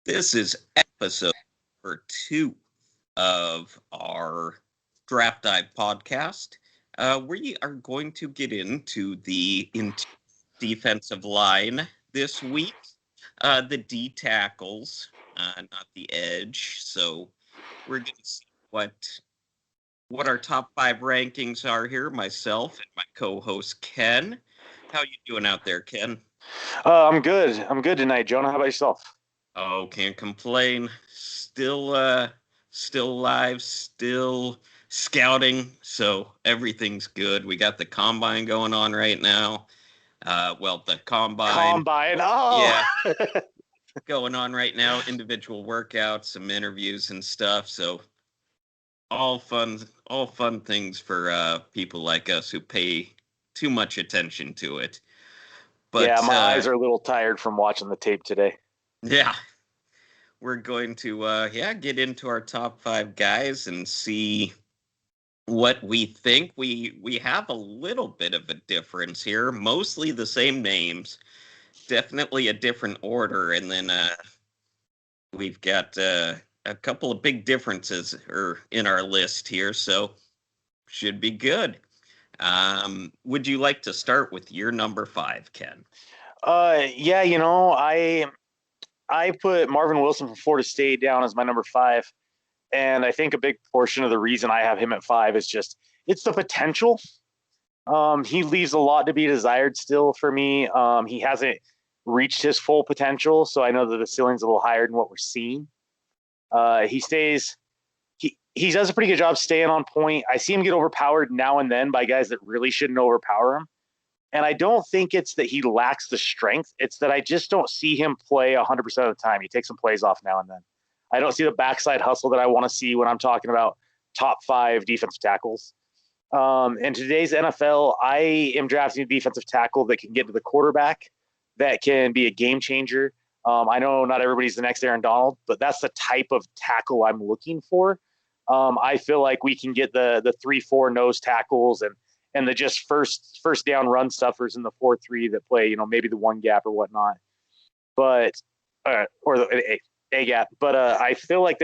This is episode number 2 of our Draft Dive podcast. We are going to get into the defensive line this week. The D tackles, not the edge. So we're going to see what our top 5 rankings are here. Myself and my co-host Ken. How you doing out there, Ken? I'm good. I'm good tonight, Jonah. How about yourself? Oh, can't complain. Still alive, still scouting, so everything's good. We got the combine going on right now. The combine. Oh, yeah, going on right now. Individual workouts, some interviews and stuff. So all fun things for people like us who pay too much attention to it. But yeah, my eyes are a little tired from watching the tape today. Yeah. We're going to get into our top 5 guys and see what we think. We have a little bit of a difference here, mostly the same names, definitely a different order, and then we've got a couple of big differences in our list here, so should be good. Would you like to start with your number 5, Ken? Yeah, I put Marvin Wilson from Florida State down as my number 5. And I think a big portion of the reason I have him at 5 is just it's the potential. He leaves a lot to be desired still for me. He hasn't reached his full potential, so I know that the ceiling's a little higher than what we're seeing. He does a pretty good job staying on point. I see him get overpowered now and then by guys that really shouldn't overpower him. And I don't think it's that he lacks the strength. It's that I just don't see him play 100% of the time. He takes some plays off now and then. I don't see the backside hustle that I want to see when I'm talking about top 5 defensive tackles. In today's NFL, I am drafting a defensive tackle that can get to the quarterback, that can be a game changer. I know not everybody's the next Aaron Donald, but that's the type of tackle I'm looking for. I feel like we can get the 3-4 nose tackles and the just first down run stuffers in the 4-3 that play, maybe the one gap or whatnot, but or the a gap. But I feel like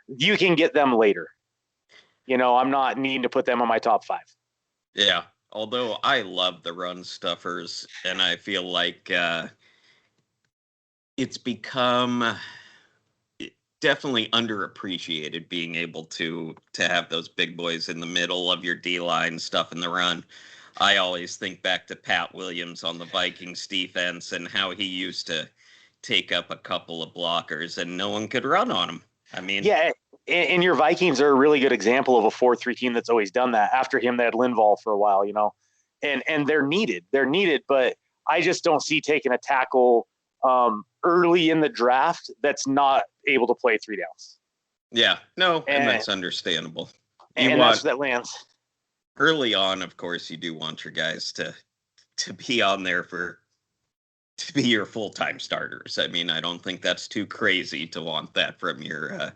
you can get them later. I'm not needing to put them on my top 5. Yeah, although I love the run stuffers, and I feel like it's become definitely underappreciated being able to have those big boys in the middle of your D-line stuff in the run. I always think back to Pat Williams on the Vikings defense and how he used to take up a couple of blockers and no one could run on him. I mean, yeah, and your Vikings are a really good example of a 4-3 team that's always done that. After him, they had Linval for a while, and they're needed, but I just don't see taking a tackle early in the draft that's not able to play 3 downs. Yeah, no, and that's understandable. That's that lands. Early on, of course, you do want your guys to be on there to be your full-time starters. I mean, I don't think that's too crazy to want that from your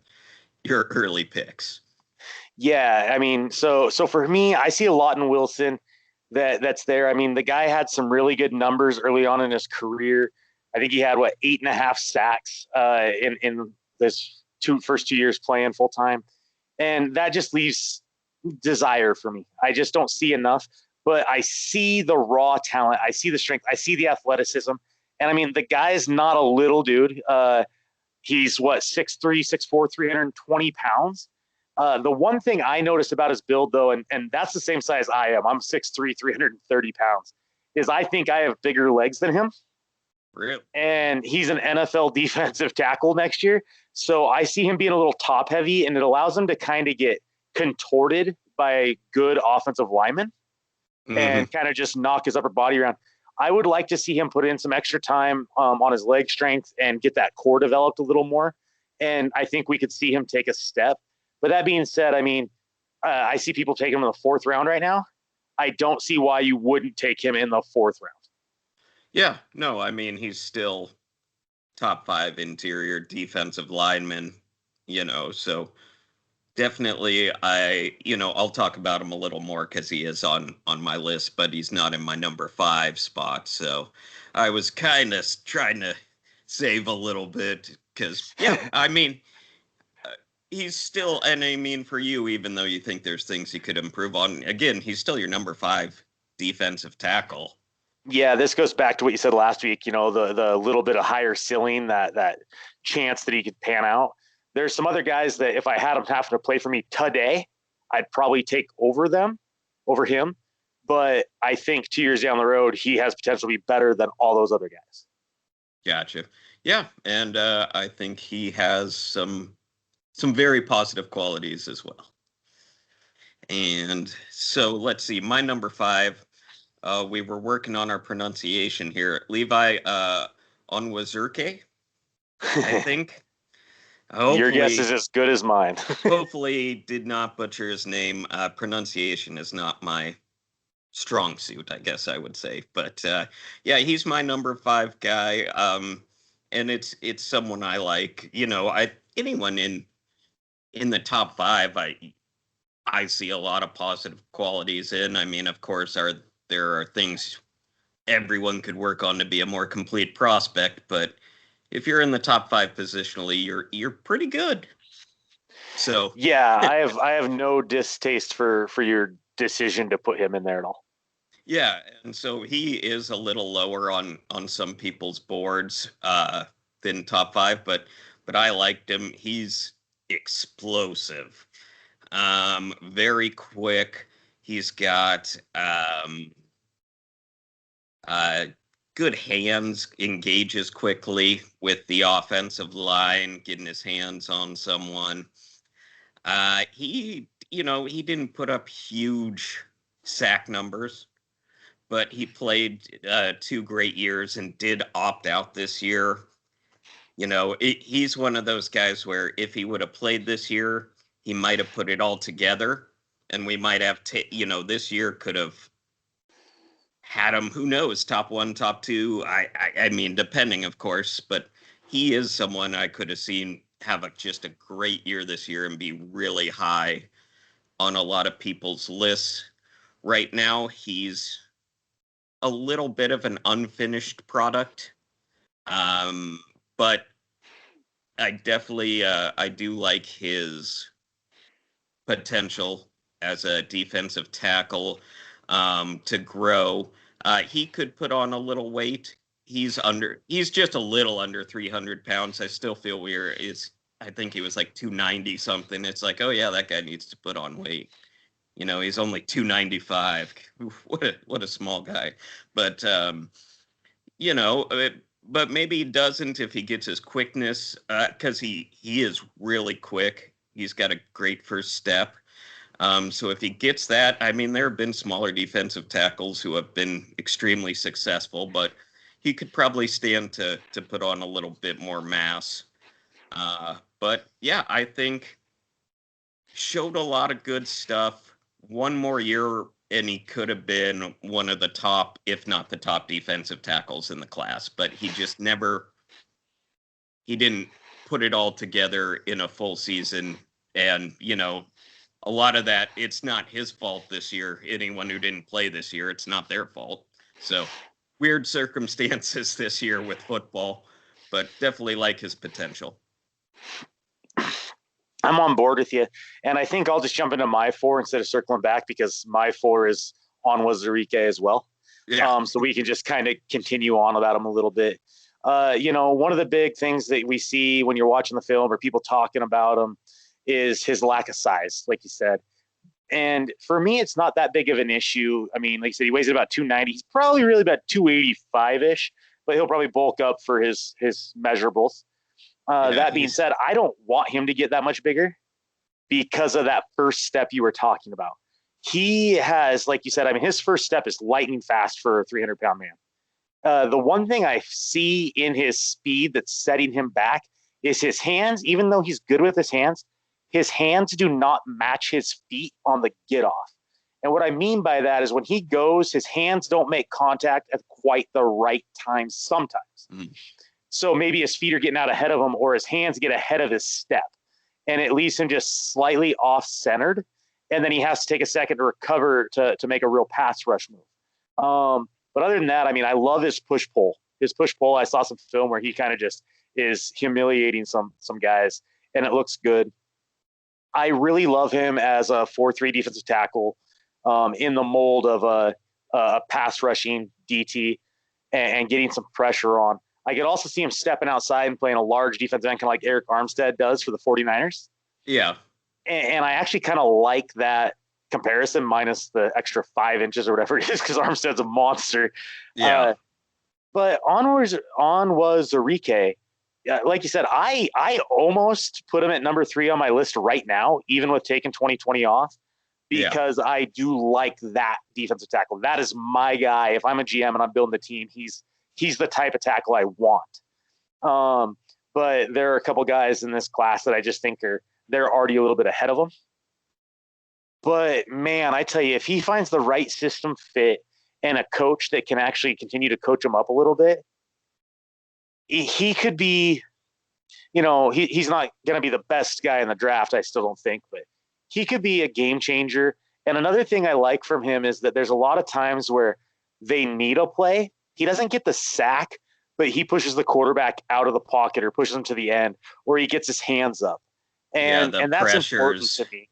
early picks. Yeah, I mean, so for me, I see a lot in Wilson that's there. I mean, the guy had some really good numbers early on in his career. I think he had 8.5 sacks in this first 2 years playing full time, and that just leaves desire for me. I just don't see enough, but I see the raw talent. I see the strength. I see the athleticism, and I mean the guy is not a little dude. He's 6'3", 6'4", 320 pounds. The one thing I noticed about his build, though, and that's the same size I am. I'm 6'3", 330 pounds. Is I think I have bigger legs than him. Really? And he's an NFL defensive tackle next year. So I see him being a little top heavy, and it allows him to kind of get contorted by good offensive linemen and kind of just knock his upper body around. I would like to see him put in some extra time on his leg strength and get that core developed a little more. And I think we could see him take a step. But that being said, I mean, I see people take him in the 4th round right now. I don't see why you wouldn't take him in the 4th round. Yeah, no, I mean, he's still top 5 interior defensive lineman, so definitely I'll talk about him a little more because he is on my list, but he's not in my number 5 spot. So I was kind of trying to save a little bit because, yeah, I mean, he's still, and I mean, for you, even though you think there's things he could improve on, again, he's still your number 5 defensive tackle. Yeah, this goes back to what you said last week. The little bit of higher ceiling, that chance that he could pan out. There's some other guys that if I had him having to play for me today, I'd probably take over him. But I think 2 years down the road, he has potential to be better than all those other guys. Gotcha. Yeah, and I think he has some very positive qualities as well. And so let's see, my number 5. We were working on our pronunciation here. Levi Onwuzurike, I think. Your guess is as good as mine. Hopefully did not butcher his name. Pronunciation is not my strong suit, I guess I would say. But yeah, he's my number 5 guy. And it's someone I like. Anyone in the top 5, I see a lot of positive qualities in. I mean, of course, there are things everyone could work on to be a more complete prospect, but if you're in the top 5 positionally, you're pretty good. So yeah, I have no distaste for your decision to put him in there at all. Yeah, and so he is a little lower on some people's boards than top 5, but I liked him. He's explosive, very quick. He's got good hands, engages quickly with the offensive line, getting his hands on someone. He didn't put up huge sack numbers, but he played 2 great years and did opt out this year. He's one of those guys where if he would have played this year, he might have put it all together, and we might have, this year could have had him, who knows, top 1, top 2. I mean, depending, of course, but he is someone I could have seen have just a great year this year and be really high on a lot of people's lists. Right now, he's a little bit of an unfinished product, but I definitely I do like his potential as a defensive tackle to grow. He could put on a little weight. He's just a little under 300 pounds. I still feel I think he was like 290 something. It's like, oh yeah, that guy needs to put on weight. He's only 295. What a small guy. But but maybe he doesn't if he gets his quickness, because he is really quick. He's got a great first step. So if he gets that, I mean, there have been smaller defensive tackles who have been extremely successful, but he could probably stand to put on a little bit more mass. But yeah, I think showed a lot of good stuff. One more year, and he could have been one of the top, if not the top defensive tackles in the class, but he didn't put it all together in a full season. And, a lot of that, it's not his fault this year. Anyone who didn't play this year, it's not their fault. So weird circumstances this year with football, but definitely like his potential. I'm on board with you. And I think I'll just jump into my 4 instead of circling back, because my 4 is Onwuzurike as well. Yeah. So we can just kind of continue on about him a little bit. One of the big things that we see when you're watching the film or people talking about him is his lack of size, like you said. And for me, it's not that big of an issue. I mean, like you said, he weighs about 290. He's probably really about 285-ish, but he'll probably bulk up for his measurables. That being said, I don't want him to get that much bigger because of that first step you were talking about. He has, like you said, I mean, his first step is lightning fast for a 300-pound man. The one thing I see in his speed that's setting him back is his hands. Even though he's good with his hands do not match his feet on the get off. And what I mean by that is when he goes, his hands don't make contact at quite the right time sometimes. Mm. So maybe his feet are getting out ahead of him, or his hands get ahead of his step, and it leaves him just slightly off-centered. And then he has to take a second to recover to make a real pass rush move. But other than that, I mean, I love his push-pull. his push pull. I saw some film where he kind of just is humiliating some guys, and it looks good. I really love him as a 4-3 defensive tackle, in the mold of a pass rushing DT and getting some pressure on. I could also see him stepping outside and playing a large defensive end, kind of like Eric Armstead does for the 49ers. Yeah. And I actually kind of like that comparison, minus the extra 5 inches or whatever it is, because Armstead's a monster. Yeah. But on was Zarike. Like you said, I almost put him at number 3 on my list right now, even with taking 2020 off, because I do like that defensive tackle. That is my guy. If I'm a GM and I'm building the team, he's the type of tackle I want. But there are a couple guys in this class that I just think they're already a little bit ahead of him. But man, I tell you, if he finds the right system fit and a coach that can actually continue to coach him up a little bit, he could be, he's not going to be the best guy in the draft, I still don't think, but he could be a game changer. And another thing I like from him is that there's a lot of times where they need a play. He doesn't get the sack, but he pushes the quarterback out of the pocket or pushes him to the end, or he gets his hands up. And that's important to me.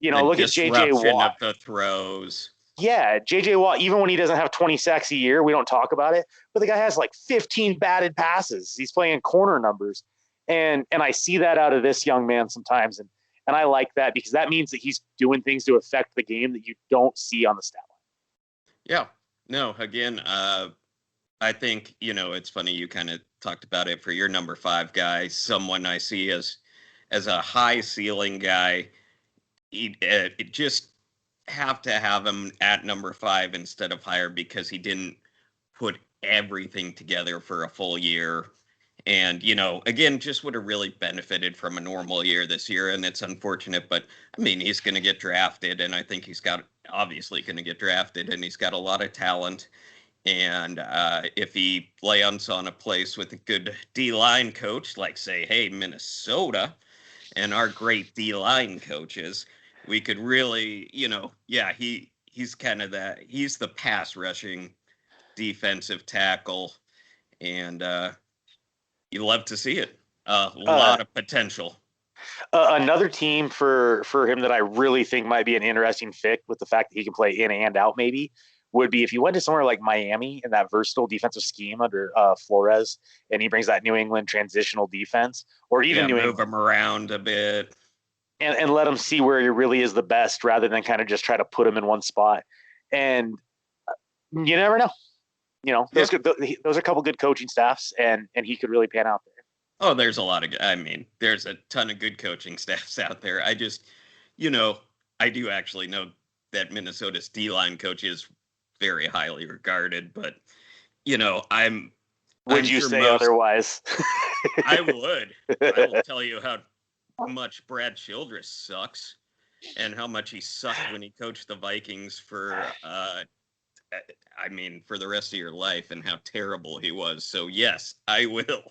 Look at J.J. Watt. Of the throws. Yeah, J.J. Watt, even when he doesn't have 20 sacks a year, we don't talk about it, but the guy has like 15 batted passes. He's playing corner numbers. And I see that out of this young man sometimes. And I like that because that means that he's doing things to affect the game that you don't see on the stat line. Yeah. No, again, I think, it's funny you kind of talked about it for your number 5 guy, someone I see as a high ceiling guy. It just have to have him at number 5 instead of higher because he didn't put everything together for a full year. And, again, just would have really benefited from a normal year this year. And it's unfortunate, but I mean, he's going to get drafted. And I think he's obviously going to get drafted, and he's got a lot of talent. And if he lands on a place with a good D-line coach, like say, hey, Minnesota, and our great D-line coaches, we could really, he's kind of he's the pass rushing defensive tackle, and you love to see it. A lot of potential. Another team for him that I really think might be an interesting fit, with the fact that he can play in and out maybe, would be if you went to somewhere like Miami in that versatile defensive scheme under Flores, and he brings that New England transitional defense, or even move him around a bit. And let him see where he really is the best, rather than kind of just try to put him in one spot. And you never know. Those are a couple good coaching staffs, and he could really pan out there. Oh, there's there's a ton of good coaching staffs out there. I just, I do actually know that Minnesota's D-line coach is very highly regarded, but, Would you say otherwise? I would. I will tell you how much Brad Childress sucks, and how much he sucked when he coached the Vikings for the rest of your life, and how terrible he was. So yes, I will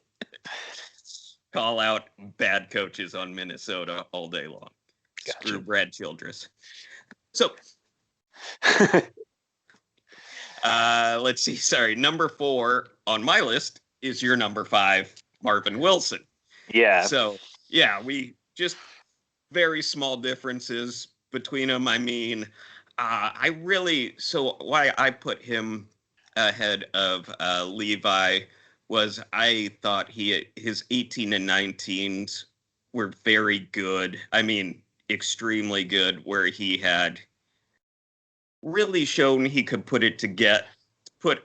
call out bad coaches on Minnesota all day long. Gotcha. Screw Brad Childress. So let's see. Sorry, number 4 on my list is your number 5, Marvin Wilson. Yeah. So yeah, we just very small differences between them. I mean, why I put him ahead of Levi was I thought his 18 and 19s were very good. I mean, extremely good, where he had really shown he could put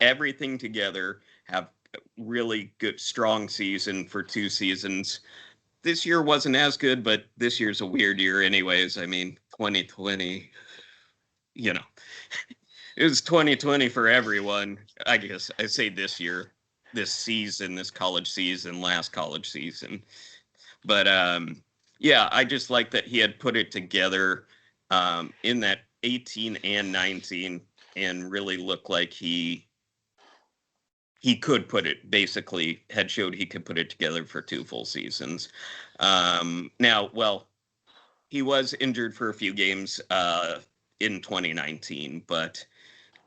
everything together, have really good, strong season for 2 seasons. This year wasn't as good, but this year's a weird year anyways. I mean, 2020, it was 2020 for everyone. I guess I say this year, this season, this college season, last college season. But I just like that he had put it together in that 18 and 19 and really looked like he could had showed he could put it together for 2 full seasons. He was injured for a few games in 2019, but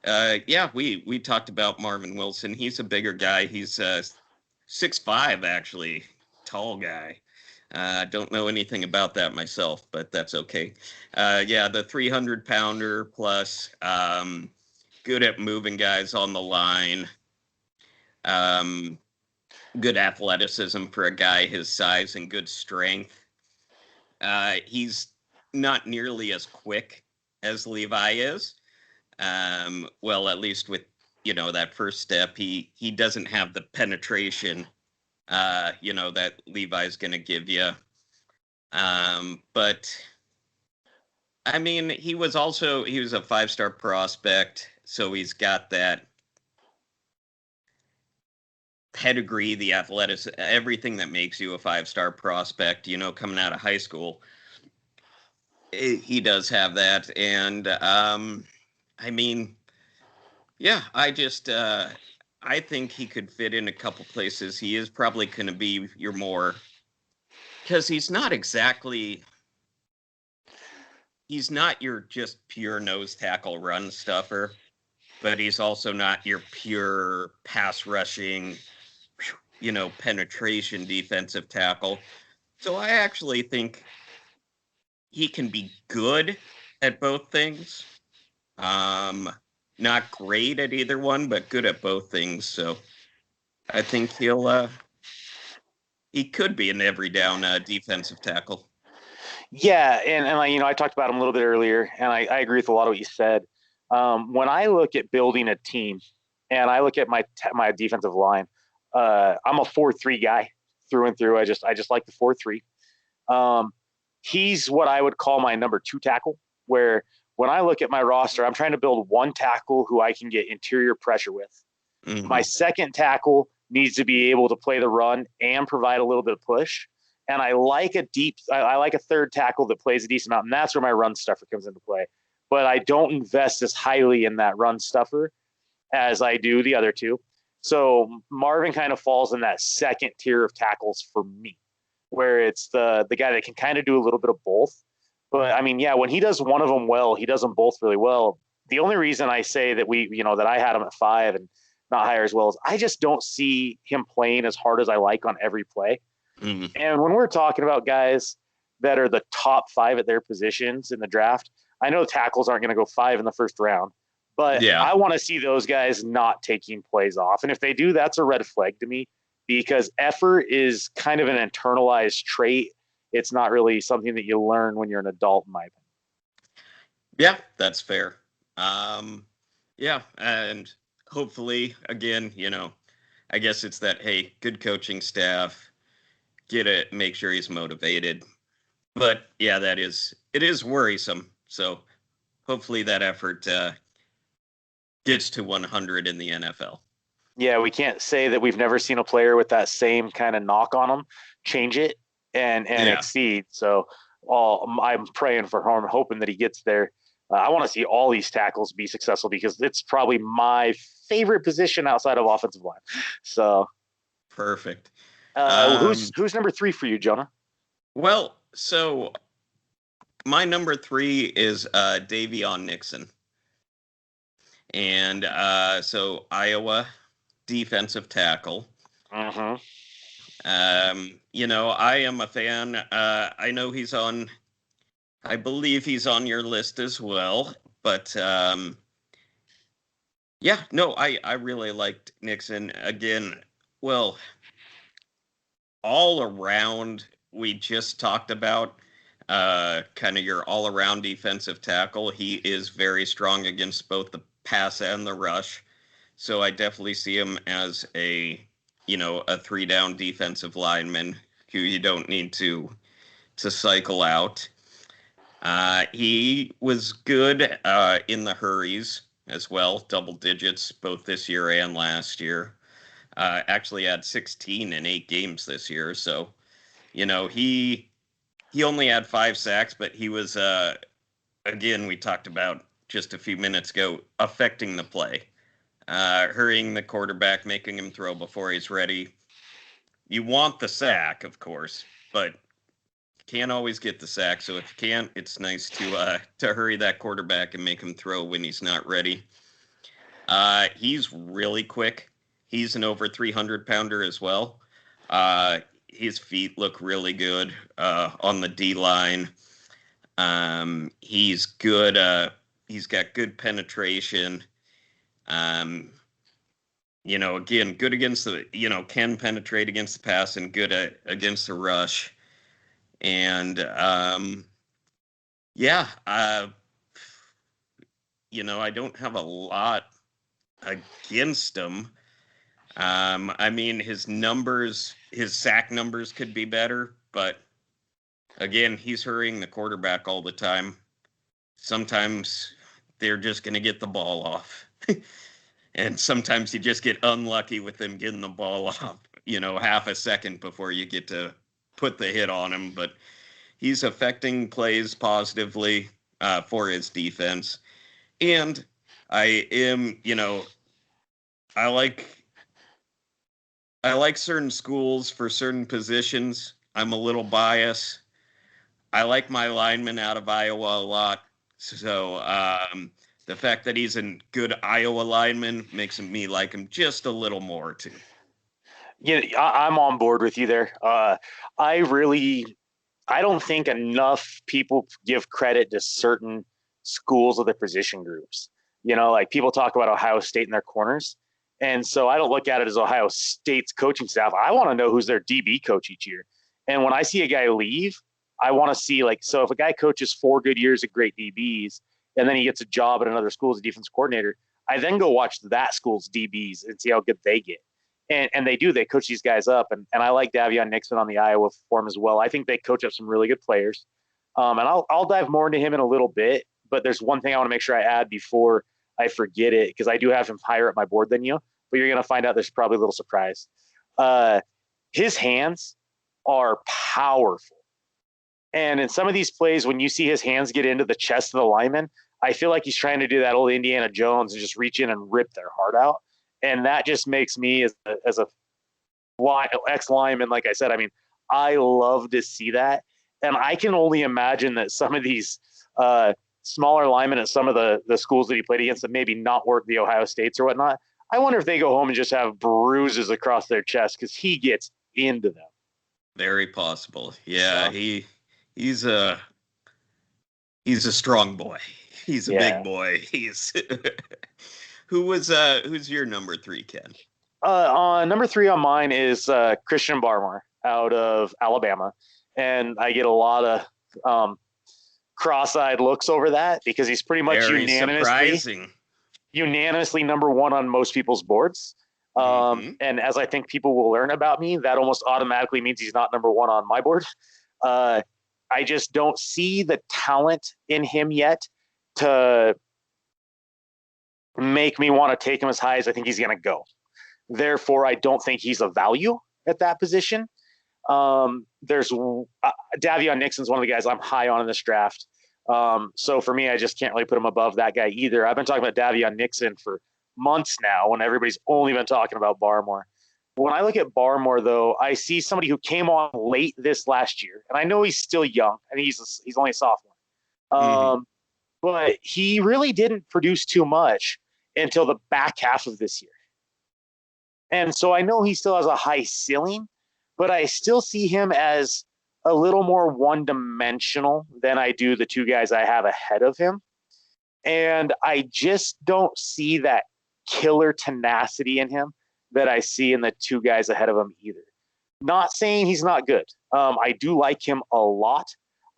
Yeah, we talked about Marvin Wilson. He's a bigger guy. He's 6'5", actually, tall guy. Don't know anything about that myself, but that's okay. Yeah, the 300-pounder plus, good at moving guys on the line. Um, Good athleticism for a guy his size and good strength. He's not nearly as quick as Levi is. Well, at least with that first step, he doesn't have the penetration that Levi's going to give you. But I mean, he was a 5-star prospect, so he's got that pedigree, the athleticism, everything that makes you a 5-star prospect, coming out of high school. He does have that. And I mean, yeah, I think he could fit in a couple places. He is probably going to be your more, because he's not your just pure nose tackle run stuffer, but he's also not your pure pass rushing, penetration defensive tackle. So I actually think he can be good at both things. Not great at either one, but good at both things. So I think he could be an every down defensive tackle. Yeah, and I talked about him a little bit earlier, and I agree with a lot of what you said. When I look at building a team, and I look at my defensive line, I'm a 4-3 guy through and through. I just like the 4-3. He's what I would call my number 2 tackle, where when I look at my roster, I'm trying to build one tackle who I can get interior pressure with. Mm-hmm. My second tackle needs to be able to play the run and provide a little bit of push. And I like a third tackle that plays a decent amount, and that's where my run stuffer comes into play. But I don't invest as highly in that run stuffer as I do the other two. So Marvin kind of falls in that second tier of tackles for me, where it's the guy that can kind of do a little bit of both. But I mean, yeah, when he does one of them well, he does them both really well. The only reason I say that that I had him at 5 and not higher as well is I just don't see him playing as hard as I like on every play. Mm-hmm. And when we're talking about guys that are the top 5 at their positions in the draft, I know tackles aren't going to go 5 in the first round, but yeah. I want to see those guys not taking plays off. And if they do, that's a red flag to me, because effort is kind of an internalized trait. It's not really something that you learn when you're an adult, in my opinion. Yeah, that's fair. Yeah, and hopefully, again, I guess it's that, hey, good coaching staff, make sure he's motivated. But yeah, it is worrisome. So hopefully that effort gets to 100 in the NFL. Yeah, we can't say that we've never seen a player with that same kind of knock on them change it and exceed. So I'm praying for him, hoping that he gets there. I want to see all these tackles be successful, because it's probably my favorite position outside of offensive line. So perfect. Who's number 3 for you, Jonah? Well, so my number 3 is Davion Nixon. And so Iowa defensive tackle. Uh-huh. I am a fan. I know I believe he's on your list as well. But I really liked Nixon. Again, well, all around, we just talked about kind of your all-around defensive tackle. He is very strong against both the pass and the rush. So I definitely see him as a 3-down defensive lineman who you don't need to cycle out. He was good in the hurries as well, double digits both this year and last year. Actually had 16 in 8 games this year. So, he only had 5 sacks, but he was, again, we talked about just a few minutes ago, affecting the play, hurrying the quarterback, making him throw before he's ready. You want the sack, of course, but can't always get the sack. So if you can't, it's nice to hurry that quarterback and make him throw when he's not ready. He's really quick. He's an over 300 pounder as well. His feet look really good on the D line. He's good. He's got good penetration. Again, good against the, can penetrate against the pass and good against the rush. And yeah, I don't have a lot against him. I mean, his sack numbers could be better, but again, he's hurrying the quarterback all the time. Sometimes they're just going to get the ball off. And sometimes you just get unlucky with them getting the ball off, half a second before you get to put the hit on him. But he's affecting plays positively for his defense. And I am, I like certain schools for certain positions. I'm a little biased. I like my lineman out of Iowa a lot. So the fact that he's a good Iowa lineman makes me like him just a little more, too. Yeah, I'm on board with you there. I don't think enough people give credit to certain schools of the position groups. Like people talk about Ohio State and their corners. And so I don't look at it as Ohio State's coaching staff. I want to know who's their DB coach each year. And when I see a guy leave, I want to see, so if a guy coaches 4 good years at great DBs and then he gets a job at another school as a defense coordinator, I then go watch that school's DBs and see how good they get. And they do. They coach these guys up. And I like Davion Nixon on the Iowa form as well. I think they coach up some really good players. And I'll dive more into him in a little bit. But there's one thing I want to make sure I add before I forget it, because I do have him higher up my board than you. But you're going to find out there's probably a little surprise. His hands are powerful. And in some of these plays, when you see his hands get into the chest of the lineman, I feel like he's trying to do that old Indiana Jones and just reach in and rip their heart out. And that just makes me, as a ex-lineman, like I said, I mean, I love to see that. And I can only imagine that some of these smaller linemen at some of the schools that he played against that maybe not work the Ohio States or whatnot, I wonder if they go home and just have bruises across their chest because he gets into them. Very possible. Yeah, he's a strong boy. He's a big boy. He's who's your number 3, Ken? Number 3 on mine is Christian Barmore out of Alabama, and I get a lot of cross-eyed looks over that because he's pretty much unanimously number 1 on most people's boards. And as I think people will learn about me, that almost automatically means he's not number 1 on my board. I just don't see the talent in him yet to make me want to take him as high as I think he's going to go. Therefore, I don't think he's a value at that position. There's Davion Nixon's one of the guys I'm high on in this draft. So for me, I just can't really put him above that guy either. I've been talking about Davion Nixon for months now when everybody's only been talking about Barmore. When I look at Barmore, though, I see somebody who came on late this last year, and I know he's still young. I mean, he's only a sophomore. But he really didn't produce too much until the back half of this year. And so I know he still has a high ceiling, but I still see him as a little more one-dimensional than I do the 2 guys I have ahead of him. And I just don't see that killer tenacity in him that I see in the 2 guys ahead of him either. Not saying he's not good. I do like him a lot.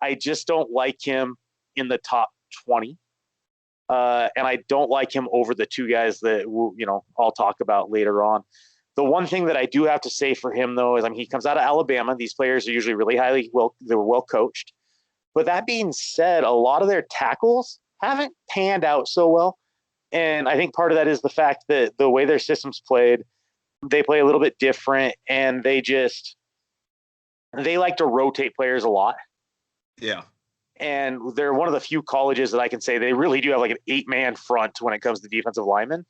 I just don't like him in the top 20. And I don't like him over the 2 guys that I'll talk about later on. The one thing that I do have to say for him, though, is he comes out of Alabama. These players are usually really they're well coached. But that being said, a lot of their tackles haven't panned out so well. And I think part of that is the fact that the way their system's played, they play a little bit different, and they like to rotate players a lot. Yeah. And they're one of the few colleges that I can say they really do have like an 8-man front when it comes to defensive linemen.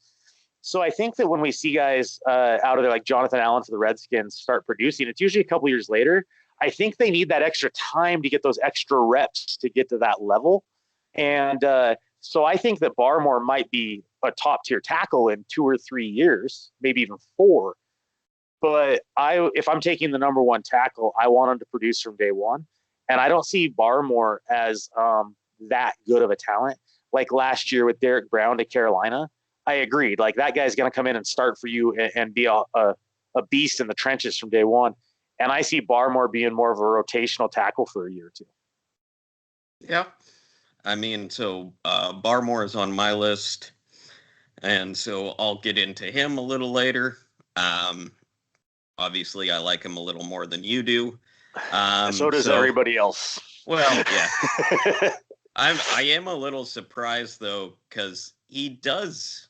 So I think that when we see guys out of there like Jonathan Allen for the Redskins start producing, it's usually a couple years later. I think they need that extra time to get those extra reps to get to that level. And So I think that Barmore might be a top tier tackle in 2 or 3 years, maybe even 4. But if I'm taking the number one tackle, I want him to produce from day one. And I don't see Barmore as that good of a talent. Like last year with Derek Brown to Carolina, I agreed. Like that guy's going to come in and start for you and be a beast in the trenches from day one. And I see Barmore being more of a rotational tackle for a year or two. Yeah. I mean, so Barmore is on my list. And so I'll get into him a little later. Obviously, I like him a little more than you do. So does everybody else. Well, yeah. I am a little surprised, though, because he does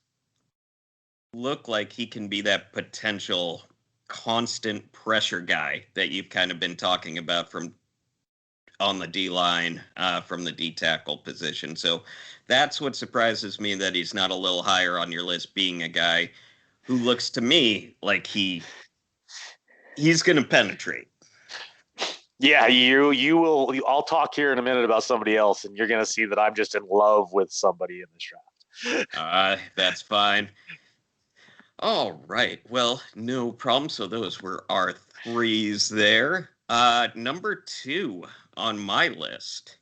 look like he can be that potential constant pressure guy that you've kind of been talking about from on the D line, from the D tackle position. So that's what surprises me, that he's not a little higher on your list, being a guy who looks to me like he's going to penetrate. Yeah, you will. I'll talk here in a minute about somebody else, and you're going to see that I'm just in love with somebody in this draft. That's fine. All right. Well, no problem. So those were our threes there. Number 2 on my list.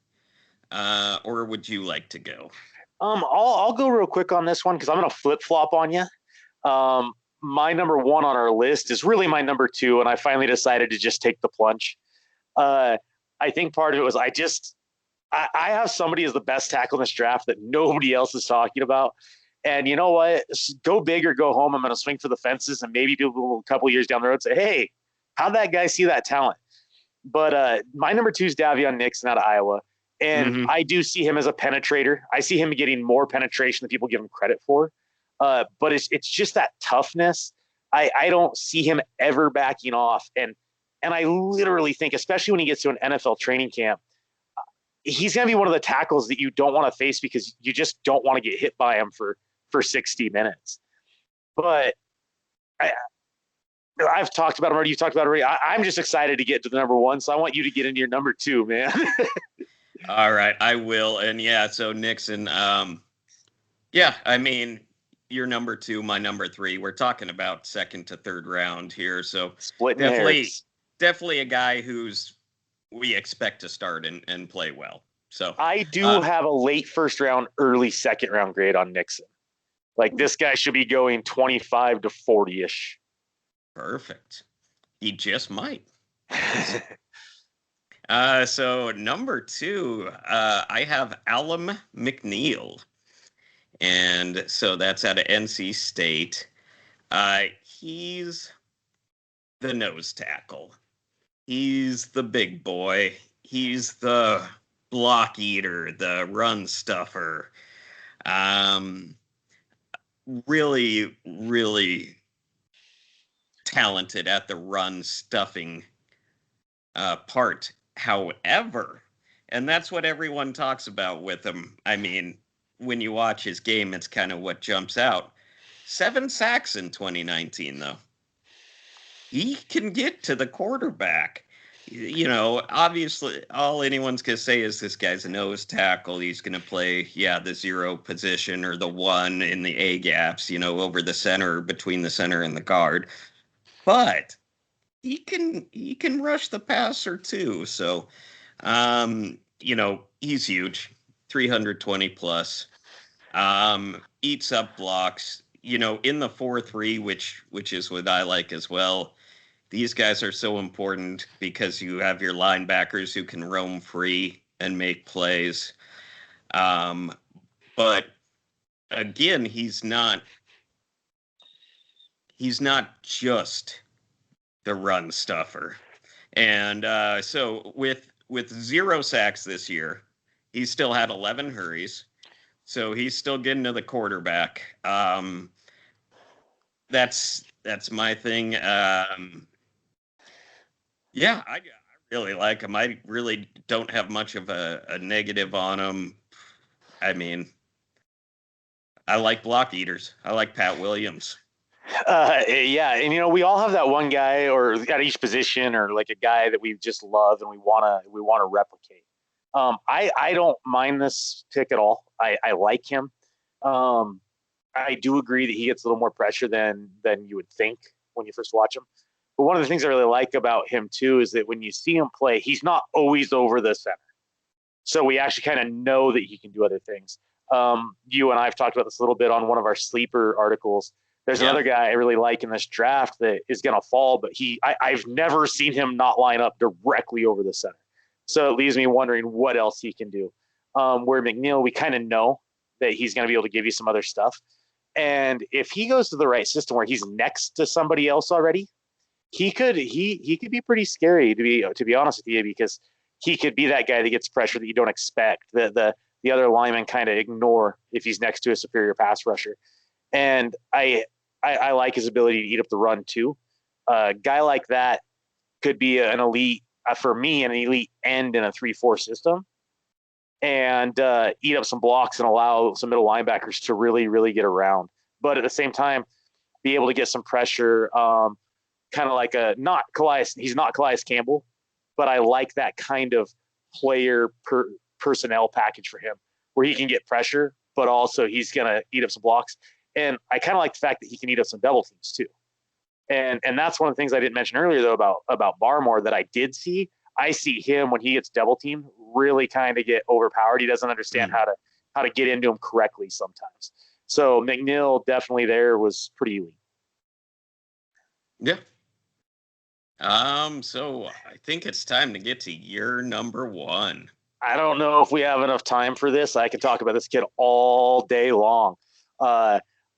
Or would you like to go? I'll go real quick on this one because I'm going to flip flop on you. My number 1 on our list is really my number 2, and I finally decided to just take the plunge. I think part of it was I have somebody as the best tackle in this draft that nobody else is talking about. And you know what? Go big or go home. I'm going to swing for the fences, and maybe people a couple of years down the road say, hey, how'd that guy see that talent? But my number 2 is Davion Nixon out of Iowa. And I do see him as a penetrator. I see him getting more penetration than people give him credit for. But it's just that toughness. I don't see him ever backing off. And I literally think, especially when he gets to an NFL training camp, he's going to be one of the tackles that you don't want to face because you just don't want to get hit by him for 60 minutes. But I've talked about him already. You've talked about it already. I'm just excited to get to the number 1. So I want you to get into your number 2, man. All right, I will. And yeah, so Nixon, yeah, I mean, your number 2, my number 3. We're talking about second to third round here. So definitely a guy we expect to start and play well. So I do have a late first round, early second round grade on Nixon. Like this guy should be going 25 to 40-ish. Perfect. He just might. So number 2, I have Alum McNeil. And so that's out of NC State. He's the nose tackle. He's the big boy. He's the block eater, the run stuffer. Really, really talented at the run stuffing part. However, and that's what everyone talks about with him. I mean, when you watch his game, it's kind of what jumps out. 7 sacks in 2019, though. He can get to the quarterback. You know, obviously, all anyone's going to say is this guy's a nose tackle. He's going to play, the 0 position or the 1 in the A gaps, over the center, between the center and the guard. But he can rush the passer too. So, he's huge, 320 plus. Eats up blocks. In the 4-3, which is what I like as well. These guys are so important because you have your linebackers who can roam free and make plays. But again, he's not just the run stuffer. And so with 0 sacks this year, he's still had 11 hurries. So he's still getting to the quarterback. That's my thing. I really like him. I really don't have much of a negative on him. I mean, I like block eaters. I like Pat Williams. And we all have that one guy or at each position or like a guy that we just love and we want to replicate. I don't mind this pick at all. I like him. I do agree that he gets a little more pressure than you would think when you first watch him. But one of the things I really like about him too is that when you see him play, he's not always over the center. So we actually kind of know that he can do other things. You and I have talked about this a little bit on one of our sleeper articles. There's another guy I really like in this draft that is going to fall, but I've never seen him not line up directly over the center. So it leaves me wondering what else he can do. Where McNeil, we kind of know that he's going to be able to give you some other stuff. And if he goes to the right system where he's next to somebody else already, he could be pretty scary to be honest with you, because he could be that guy that gets pressure that you don't expect. The other linemen kind of ignore if he's next to a superior pass rusher. And I like his ability to eat up the run too. A guy like that could be an elite, for me, an elite end in a 3-4 system, and eat up some blocks and allow some middle linebackers to really, really get around. But at the same time, be able to get some pressure, kind of like he's not Calais Campbell, but I like that kind of player personnel package for him where he can get pressure, but also he's going to eat up some blocks. And I kind of like the fact that he can eat up some double teams too. And that's one of the things I didn't mention earlier, though, about Barmore that I did see. I see him when he gets double teamed really kind of get overpowered. He doesn't understand how to get into him correctly sometimes. So McNeil definitely there was pretty elite. Yeah. So I think it's time to get to your number one. I don't know if we have enough time for this. I can talk about this kid all day long.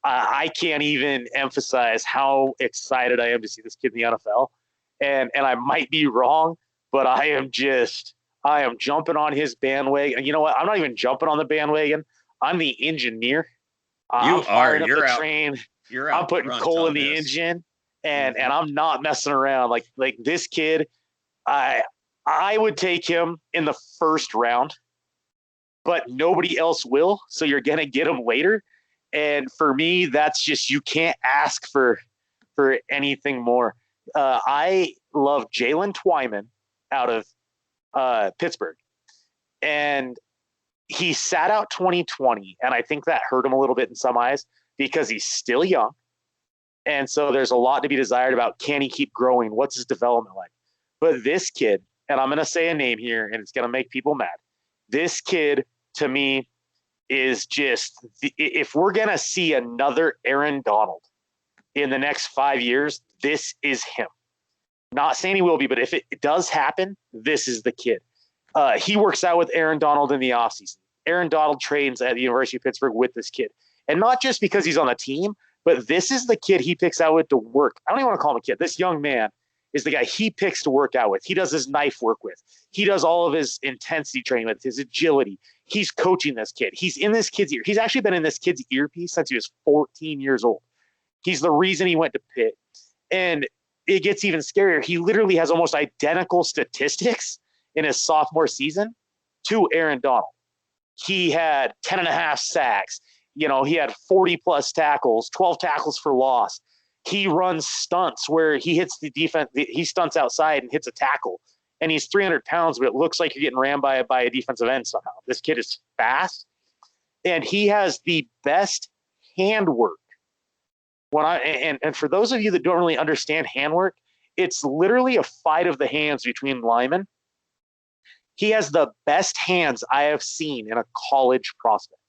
I can't even emphasize how excited I am to see this kid in the NFL. And I might be wrong, but I am jumping on his bandwagon. And you know what? I'm not even jumping on the bandwagon. I'm the engineer. I'm firing up the train. I'm putting coal in the engine, and I'm not messing around. Like this kid, I would take him in the first round, but nobody else will. So you're gonna get him later. And for me, that's just, you can't ask for anything more. I love Jalen Twyman out of Pittsburgh, and he sat out 2020, and I think that hurt him a little bit in some eyes because he's still young, and so there's a lot to be desired about, can he keep growing? What's his development like? But this kid, and I'm going to say a name here, and it's going to make people mad. This kid, to me, is just, if we're going to see another Aaron Donald in the next 5 years, this is him. Not saying he will be, but if it does happen, this is the kid. He works out with Aaron Donald in the offseason. Aaron Donald trains at the University of Pittsburgh with this kid. And not just because he's on the team, but this is the kid he picks out with to work. I don't even want to call him a kid. This young man is the guy he picks to work out with. He does his knife work with. He does all of his intensity training with, his agility. He's coaching this kid. He's in this kid's ear. He's actually been in this kid's earpiece since he was 14 years old. He's the reason he went to Pitt. And it gets even scarier. He literally has almost identical statistics in his sophomore season to Aaron Donald. He had 10 and a half sacks. You know, he had 40 plus tackles, 12 tackles for loss. He runs stunts where he hits the defense. He stunts outside and hits a tackle. And he's 300 pounds, but it looks like you're getting rammed by a defensive end somehow. This kid is fast, and he has the best handwork. And for those of you that don't really understand handwork, it's literally a fight of the hands between linemen. He has the best hands I have seen in a college prospect.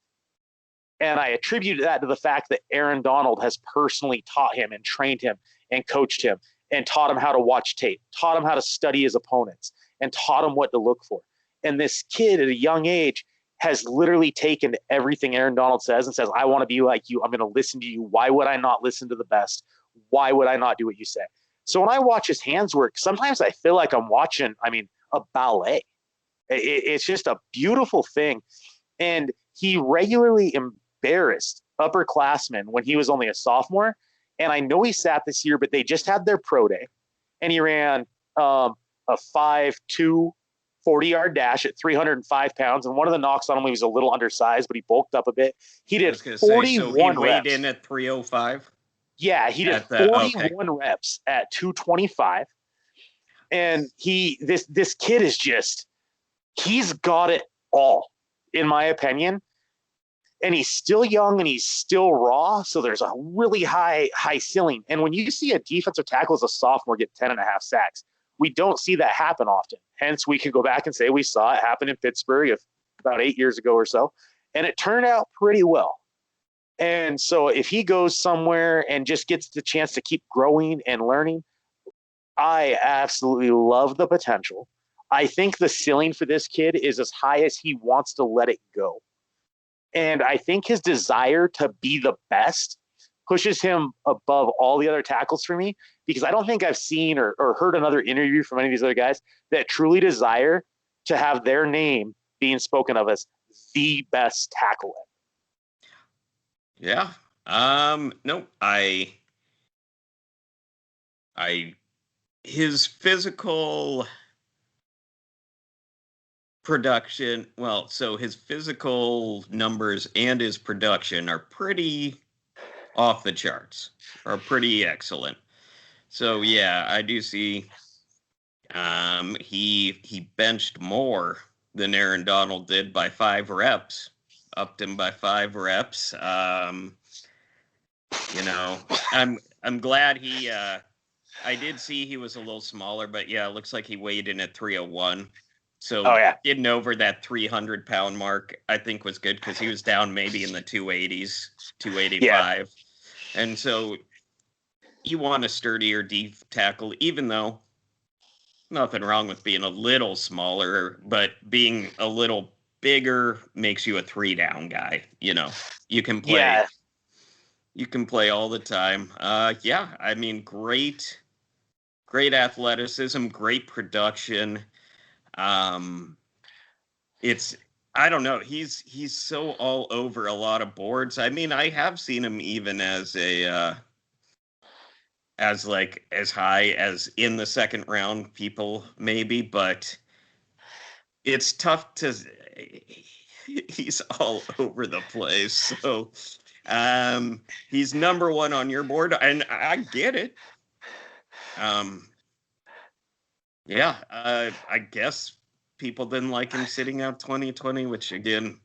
And I attribute that to the fact that Aaron Donald has personally taught him and trained him and coached him and taught him how to watch tape, taught him how to study his opponents, and taught him what to look for. And this kid at a young age has literally taken everything Aaron Donald says and says, I want to be like you. I'm going to listen to you. Why would I not listen to the best? Why would I not do what you say? So when I watch his hands work, sometimes I feel like I'm watching, a ballet. It's just a beautiful thing. And he regularly embarrassed upperclassmen when he was only a sophomore. And I know he sat this year, but they just had their pro day. And he ran a 5.2 40-yard dash at 305 pounds. And one of the knocks on him, he was a little undersized, but he bulked up a bit. He did 41 so he weighed in at 305? Yeah, he did 41 reps at 225. And this kid is just, He's got it all, in my opinion. And he's still young and he's still raw. So there's a really high ceiling. And when you see a defensive tackle as a sophomore get 10.5 sacks, we don't see that happen often. Hence, we can go back and say we saw it happen in Pittsburgh about 8 years ago or so. And it turned out pretty well. And so if he goes somewhere and just gets the chance to keep growing and learning, I absolutely love the potential. I think the ceiling for this kid is as high as he wants to let it go. And I think his desire to be the best pushes him above all the other tackles for me, because I don't think I've seen or heard another interview from any of these other guys that truly desire to have their name being spoken of as the best tackle. Yeah. No, his physical production, well, so his physical numbers and his production are pretty off the charts, are pretty excellent. So yeah, I do see he benched more than Aaron Donald did by 5 reps, upped him by 5 reps. You know, I'm glad he I did see he was a little smaller, but yeah, it looks like he weighed in at 301. So getting over that 300-pound mark, I think, was good, because he was down maybe in the 280s, 285. Yeah. And so you want a sturdier deep tackle, even though nothing wrong with being a little smaller, but being a little bigger makes you a 3-down guy. You know, you can play. Yeah. You can play all the time. Yeah, I mean, great athleticism, great production. It's, I don't know, he's so all over a lot of boards. I mean, I have seen him even as as high as in the second round, people maybe, but it's tough to, he's all over the place. So he's number 1 on your board, and I get it. Yeah, I guess people didn't like him sitting out 2020, which, again,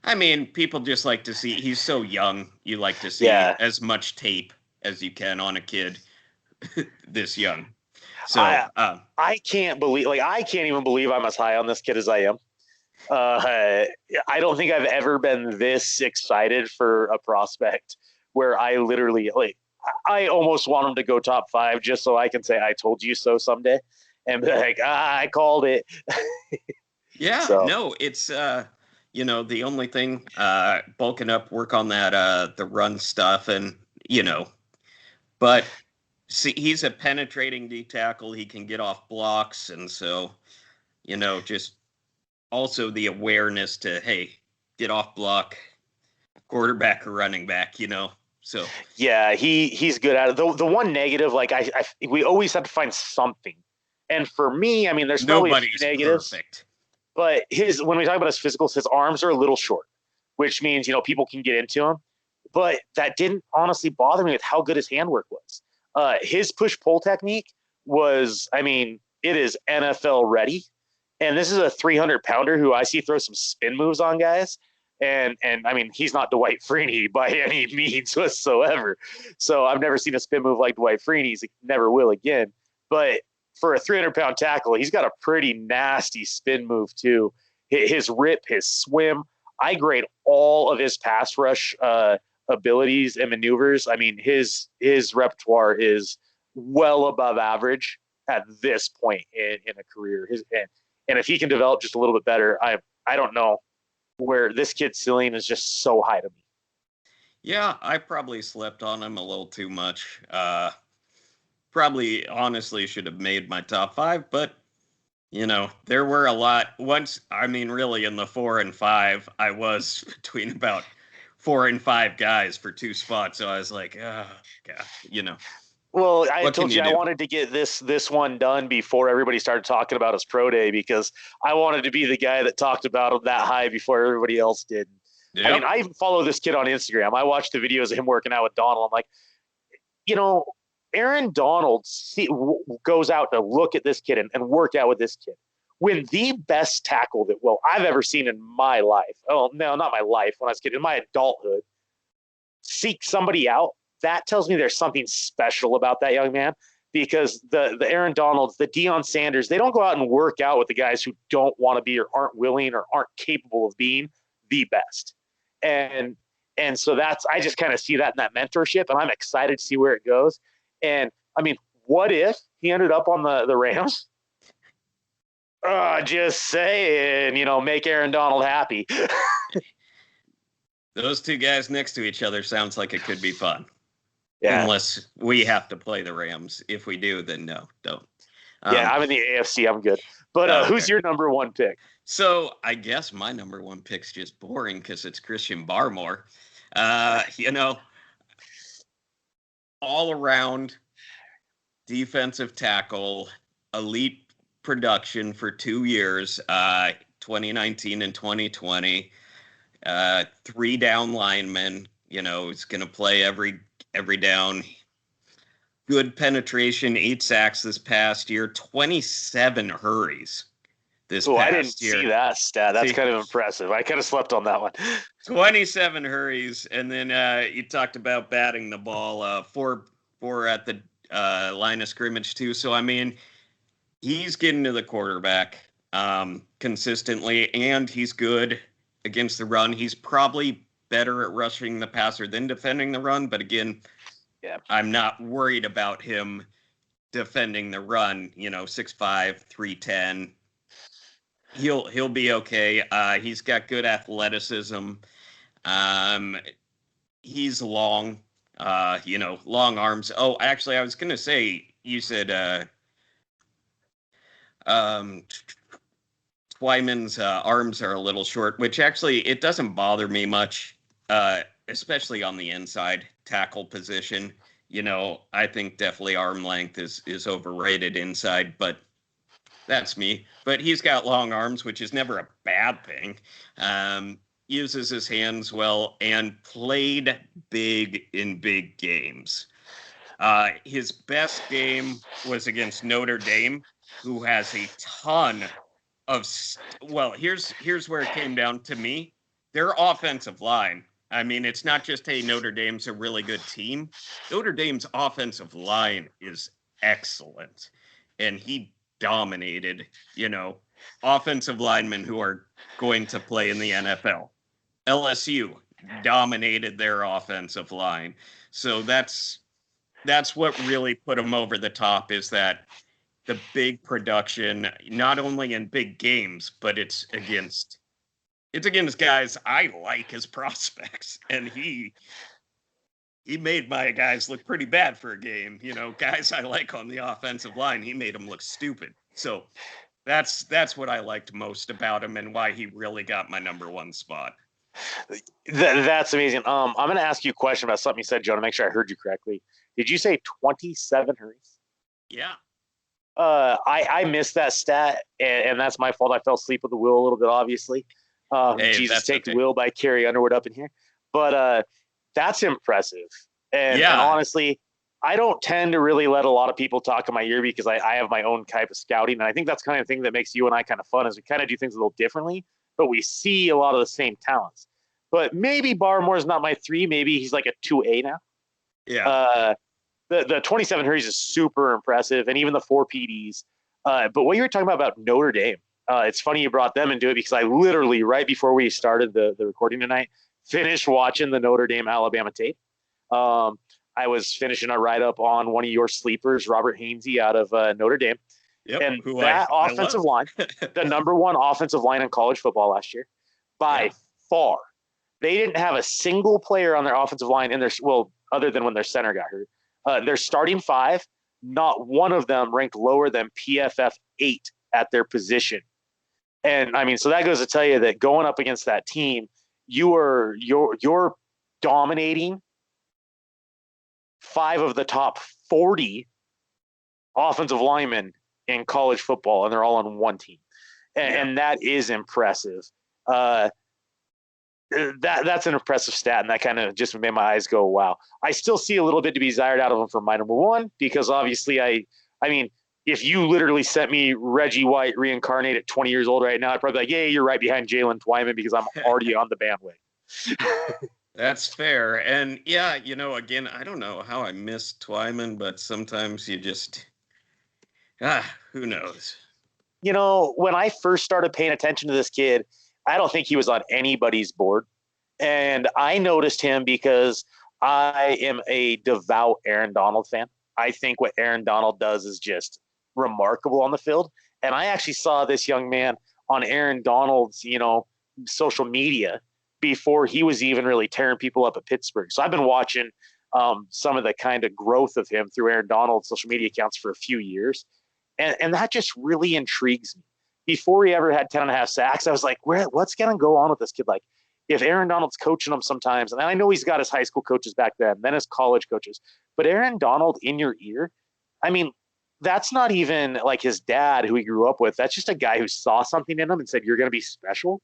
I mean, people just like to see, he's so young, you like to see as much tape as you can on a kid this young. So I can't even believe I'm as high on this kid as I am. I don't think I've ever been this excited for a prospect, where I literally, I almost want him to go top 5 just so I can say I told you so someday and be like, I called it. Yeah, so. No, it's you know, the only thing, bulking up, work on that the run stuff, and but see, he's a penetrating D tackle. He can get off blocks, and so just also the awareness to, hey, get off block, quarterback or running back, So yeah, he's good at it. The one negative, we always have to find something. And for me, I mean, there's probably a few negatives. Perfect. But when we talk about his physicals, his arms are a little short, which means people can get into him. But that didn't honestly bother me with how good his handwork was. His push-pull technique was, I mean, it is NFL ready. And this is a 300-pounder who I see throw some spin moves on guys. And I mean, he's not Dwight Freeney by any means whatsoever. So I've never seen a spin move like Dwight Freeney's. Never will again. But for a 300-pound tackle, he's got a pretty nasty spin move too. His rip, his swim. I grade all of his pass rush abilities and maneuvers. I mean, his repertoire is well above average at this point in a career. And if he can develop just a little bit better, I don't know where this kid's ceiling is just so high to me. Yeah, I probably slept on him a little too much. Probably honestly should have made my top 5, but there were a lot. Once, I mean, really in the 4 and 5, I was between about 4 and 5 guys for 2 spots. So I was like, oh, God, Well, I told you I wanted to get this one done before everybody started talking about his pro day, because I wanted to be the guy that talked about him that high before everybody else did. Yep. I mean, I even follow this kid on Instagram. I watched the videos of him working out with Donald. I'm like, Aaron Donald goes out to look at this kid and work out with this kid. when the best tackle that I've ever seen in my life, oh no, not my life, when I was kidding, in my adulthood, seek somebody out, that tells me there's something special about that young man, because the Aaron Donalds, the Deion Sanders, they don't go out and work out with the guys who don't want to be or aren't willing or aren't capable of being the best. And so I just kind of see that in that mentorship, and I'm excited to see where it goes. And I mean, what if he ended up on the Rams? Just saying, make Aaron Donald happy. Those two guys next to each other sounds like it could be fun. Yeah. Unless we have to play the Rams. If we do, then no, don't. Yeah, I'm in the AFC. I'm good. But okay. Who's your number one pick? So I guess my number one pick's just boring because it's Christian Barmore. All around defensive tackle, elite production for 2 years, 2019 and 2020. 3 down linemen. He's going to play every down. Good penetration, 8 sacks this past year, 27 hurries this past year. I didn't see that stat. That's kind of impressive. I kind of slept on that one. 27 hurries, and then you talked about batting the ball, 4 at the line of scrimmage too. So I mean, he's getting to the quarterback consistently, and he's good against the run. He's probably better at rushing the passer than defending the run, but again, yeah, I'm not worried about him defending the run. 6'5", 310. He'll be okay. He's got good athleticism. He's long. Long arms. Oh, actually, I was gonna say, you said Twyman's arms are a little short, which actually it doesn't bother me much, especially on the inside tackle position. I think definitely arm length is overrated inside, but that's me. But he's got long arms, which is never a bad thing. Uses his hands well and played big in big games. His best game was against Notre Dame, who has a ton of here's where it came down to me. Their offensive line. I mean, it's not just, hey, Notre Dame's a really good team. Notre Dame's offensive line is excellent. And he dominated, offensive linemen who are going to play in the NFL. LSU dominated their offensive line. So that's what really put him over the top, is that the big production, not only in big games, but it's against guys I like as prospects. And he made my guys look pretty bad for a game. Guys I like on the offensive line, he made them look stupid. So that's what I liked most about him and why he really got my number one spot. That's amazing. I'm going to ask you a question about something you said, Joe, to make sure I heard you correctly. Did you say 27 hurries? Yeah. I missed that stat, and that's my fault. I fell asleep with the wheel a little bit, obviously. Jesus, take the wheel by Carrie Underwood up in here. But that's impressive. And honestly, I don't tend to really let a lot of people talk in my ear, because I have my own type of scouting. And I think that's kind of the thing that makes you and I kind of fun, is we kind of do things a little differently, but we see a lot of the same talents. But maybe Barmore's not my 3. Maybe he's like a 2A now. Yeah. The 27 hurries is super impressive, and even the 4 PDs. But what you were talking about Notre Dame, it's funny you brought them into it, because I literally, right before we started the recording tonight, finished watching the Notre Dame Alabama tape. I was finishing a write-up on one of your sleepers, Robert Hainsey out of Notre Dame. Yep, and that offensive line, the number one offensive line in college football last year, by far. They didn't have a single player on their offensive line other than when their center got hurt. Their starting 5, not one of them ranked lower than PFF 8 at their position. And I mean, so that goes to tell you that going up against that team, you're dominating 5 of the top 40 offensive linemen in college football, and they're all on one team. And that is impressive. That's an impressive stat, and that kind of just made my eyes go, wow. I still see a little bit to be desired out of him for my number one, because obviously I mean, if you literally sent me Reggie White reincarnated at 20 years old right now, I'd probably be like, yeah, you're right behind Jalen Twyman because I'm already on the bandwagon. That's fair. And yeah, again, I don't know how I missed Twyman, but sometimes you just, who knows? When I first started paying attention to this kid, I don't think he was on anybody's board. And I noticed him because I am a devout Aaron Donald fan. I think what Aaron Donald does is just remarkable on the field. And I actually saw this young man on Aaron Donald's, social media before he was even really tearing people up at Pittsburgh. So I've been watching some of the kind of growth of him through Aaron Donald's social media accounts for a few years. And that just really intrigues me. Before he ever had 10.5 sacks, I was like, what's going to go on with this kid? Like, if Aaron Donald's coaching him sometimes, and I know he's got his high school coaches back then his college coaches, but Aaron Donald in your ear, I mean, that's not even like his dad who he grew up with. That's just a guy who saw something in him and said, you're going to be special.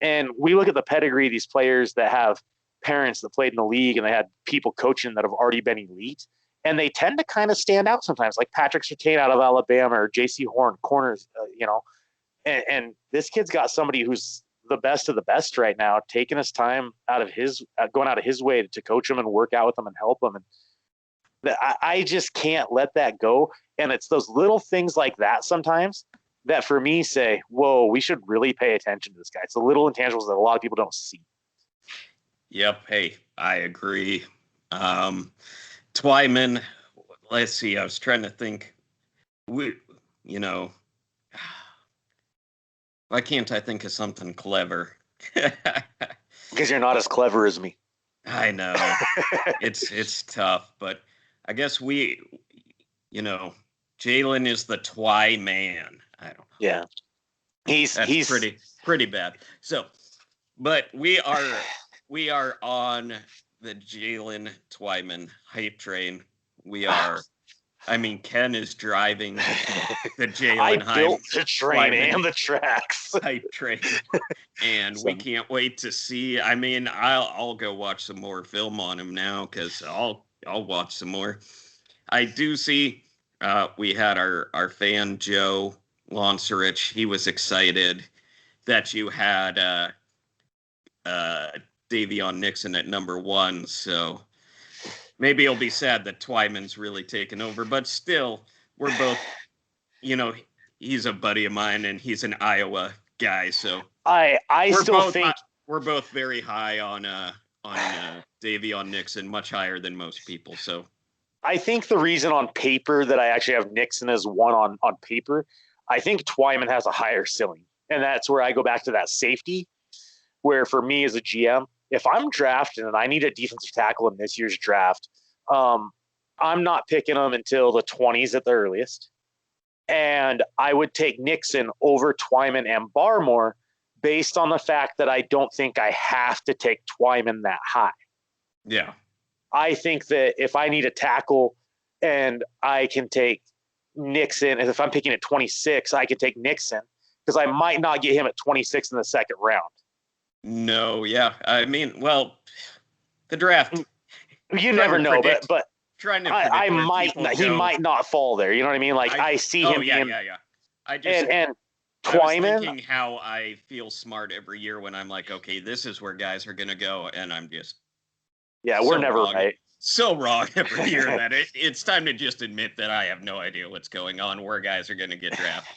And we look at the pedigree of these players that have parents that played in the league and they had people coaching that have already been elite. And they tend to kind of stand out sometimes, like Patrick Surtain out of Alabama or J.C. Horn, corners, And this kid's got somebody who's the best of the best right now, taking his time going out of his way to coach him and work out with him and help him. And I just can't let that go. And it's those little things like that sometimes that for me say, whoa, we should really pay attention to this guy. It's the little intangibles that a lot of people don't see. Yep. Hey, I agree. Twyman, let's see. I was trying to think. Why can't I think of something clever? Because you're not as clever as me. I know. It's tough, but I guess Jalen is the Twy man. I don't know. Yeah. He's pretty bad. So, but we are on the Jalen Twyman hype train. We are. I mean, Ken is driving the Jalen I built the train and the tracks. Hype train, and we can't wait to see. I mean, I'll go watch some more film on him now because I'll watch some more. I do see. We had our fan Joe Lonserich. He was excited that you had Davion Nixon at number 1. So maybe he'll be sad that Twyman's really taken over. But still, we're both, he's a buddy of mine and he's an Iowa guy. So I still think we're both very high on Davion Nixon, much higher than most people. So I think the reason on paper that I actually have Nixon as 1 on paper, I think Twyman has a higher ceiling. And that's where I go back to that safety, where for me as a GM, if I'm drafting and I need a defensive tackle in this year's draft, I'm not picking them until the 20s at the earliest. And I would take Nixon over Twyman and Barmore based on the fact that I don't think I have to take Twyman that high. Yeah. I think that if I need a tackle and I can take Nixon, and if I'm picking at 26, I could take Nixon because I might not get him at 26 in the second round. No, yeah. I mean, well, the draft. You never know, but trying to I might not, he might not fall there. You know what I mean? Like I see him. Yeah. I just and Twyman. I was thinking how I feel smart every year when I'm like, okay, this is where guys are gonna go, and I'm just we're never wrong. Right. So wrong every year that it's time to just admit that I have no idea what's going on, where guys are gonna get drafted.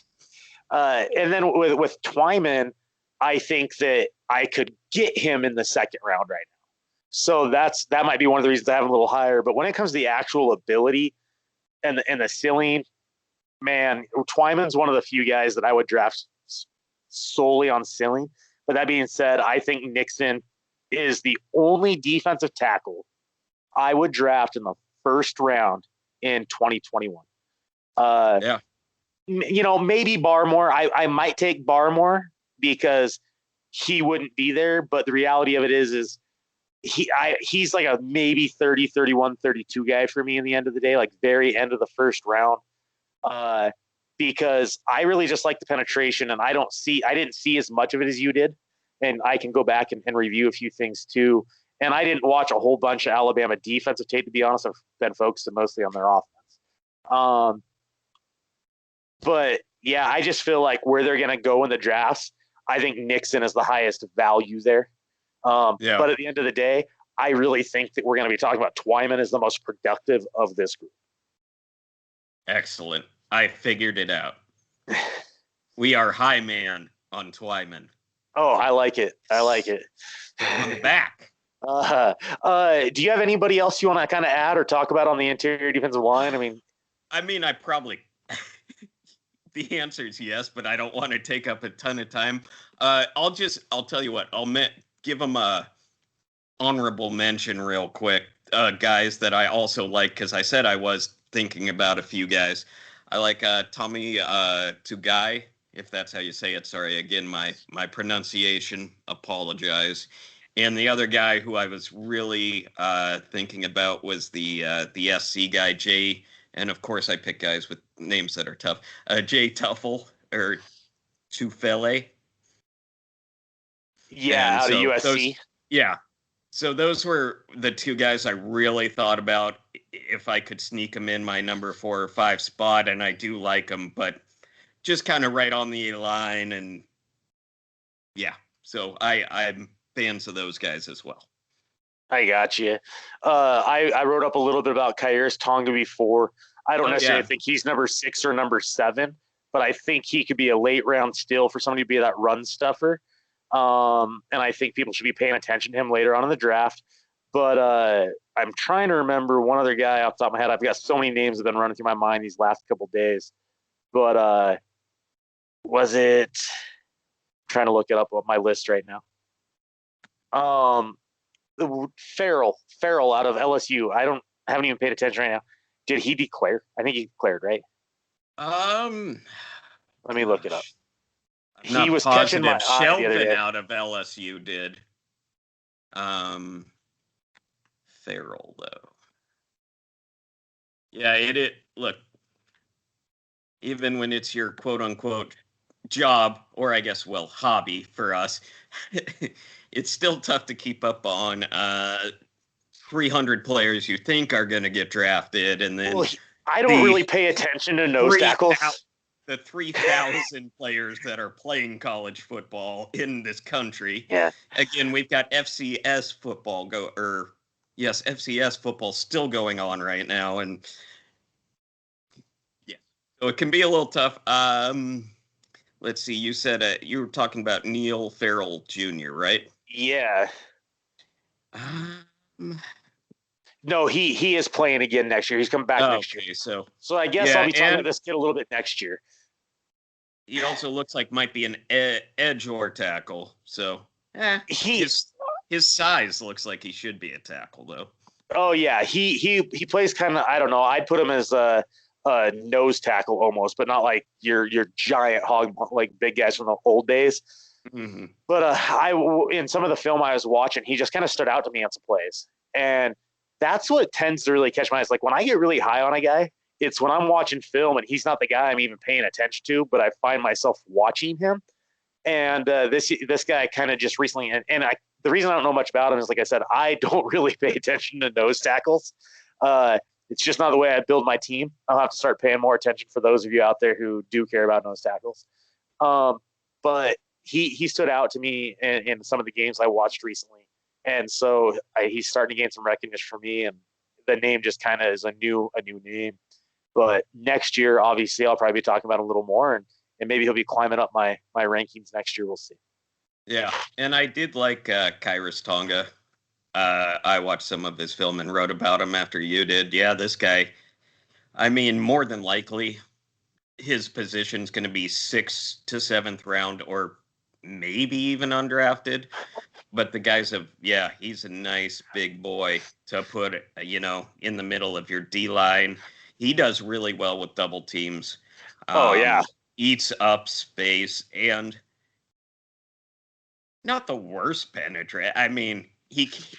And then with Twyman, I think that I could get him in the second round right now. So that might be one of the reasons I have him a little higher. But when it comes to the actual ability and the ceiling, man, Twyman's one of the few guys that I would draft solely on ceiling. But that being said, I think Nixon is the only defensive tackle I would draft in the first round in 2021. Maybe Barmore. I might take Barmore because he wouldn't be there. But the reality of it is he's like a maybe 30, 31, 32 guy for me in the end of the day, like very end of the first round. Because I really just like the penetration, and I didn't see as much of it as you did. And I can go back and review a few things too. And I didn't watch a whole bunch of Alabama defensive tape, to be honest. I've been focused mostly on their offense. But yeah, I just feel like where they're going to go in the drafts, I think Nixon is the highest value there. Yeah. But at the end of the day, I really think that we're going to be talking about Twyman as the most productive of this group. Excellent. I figured it out. We are high man on Twyman. Oh, I like it. I like it. I'm back. Do you have anybody else you want to kind of add or talk about on the interior defensive line? I probably the answer is yes, but I don't want to take up a ton of time. I'll tell you what. Give them a honorable mention real quick. Guys that I also like because I said I was thinking about a few guys. I like Tommy Tugai, if that's how you say it. Sorry, again, my pronunciation. Apologize. And the other guy who I was really thinking about was the SC guy, Jay. And of course, I pick guys with names that are tough. Jay Tuffle or Tufele. Yeah, out of USC. Yeah. So those were the two guys I really thought about if I could sneak them in my number 4 or 5 spot, and I do like them, but just kind of right on the line, and yeah. So I'm fans of those guys as well. I got you. I wrote up a little bit about Kyrus Tonga before. I don't necessarily think he's number 6 or number 7, but I think he could be a late round steal for somebody to be that run stuffer. And I think people should be paying attention to him later on in the draft. But I'm trying to remember one other guy off the top of my head. I've got so many names that have been running through my mind these last couple of days. But was it? I'm trying to look it up on my list right now. Farrell out of LSU. I haven't even paid attention right now. Did he declare? I think he declared, right? Let me look it up. He was catching my eye the other day. Out of LSU did. Farrell though. Yeah, look. Even when it's your quote unquote job, or I guess hobby for us, it's still tough to keep up on 300 players you think are going to get drafted, and then I don't really pay attention to nose tackles. The 3,000 players that are playing college football in this country. Yeah. Again, we've got FCS football FCS football still going on right now, and yeah, so it can be a little tough. Let's see. You said you were talking about Neil Farrell Jr., right? Yeah. No, he is playing again next year. He's coming back next year. So I guess I'll be talking about this kid a little bit next year. He also looks like might be an edge or tackle. So his size looks like he should be a tackle though. Oh yeah, he plays kind of, I don't know. I'd put him as a nose tackle almost, but not like your giant hog like big guys from the old days. Mm-hmm. But in some of the film I was watching, he just kind of stood out to me on some plays, and that's what tends to really catch my eyes. Like when I get really high on a guy, it's when I'm watching film and he's not the guy I'm even paying attention to, but I find myself watching him. And this guy kind of just recently, the reason I don't know much about him is, like I said, I don't really pay attention to nose tackles. It's just not the way I build my team. I'll have to start paying more attention for those of you out there who do care about nose tackles. But he stood out to me in some of the games I watched recently. And so he's starting to gain some recognition for me, and the name just kind of is a new name. But next year, obviously, I'll probably be talking about him a little more, and maybe he'll be climbing up my rankings next year. We'll see. Yeah, and I did like Kyrus Tonga. I watched some of his film and wrote about him after you did. Yeah, this guy, I mean, more than likely, his position's going to be 6th to 7th round, or maybe even undrafted. But the guys he's a nice big boy to put, in the middle of your D line. He does really well with double teams. Eats up space, and not the worst penetrate. I mean,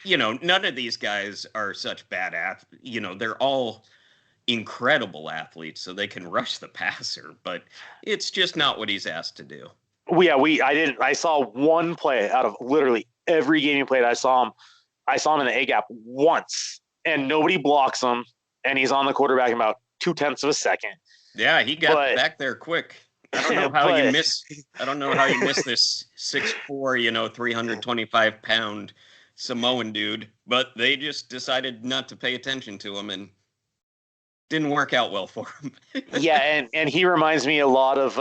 none of these guys are such bad athletes. They're all incredible athletes, so they can rush the passer, but it's just not what he's asked to do. I saw one play out of literally every game he played. I saw him in the A gap once, and nobody blocks him, and he's on the quarterback in about 0.2 of a second. Yeah, he got back there quick. I don't know how you miss. I don't know how you miss this 6'4", 325-pound Samoan dude. But they just decided not to pay attention to him, and didn't work out well for him. Yeah, and he reminds me a lot of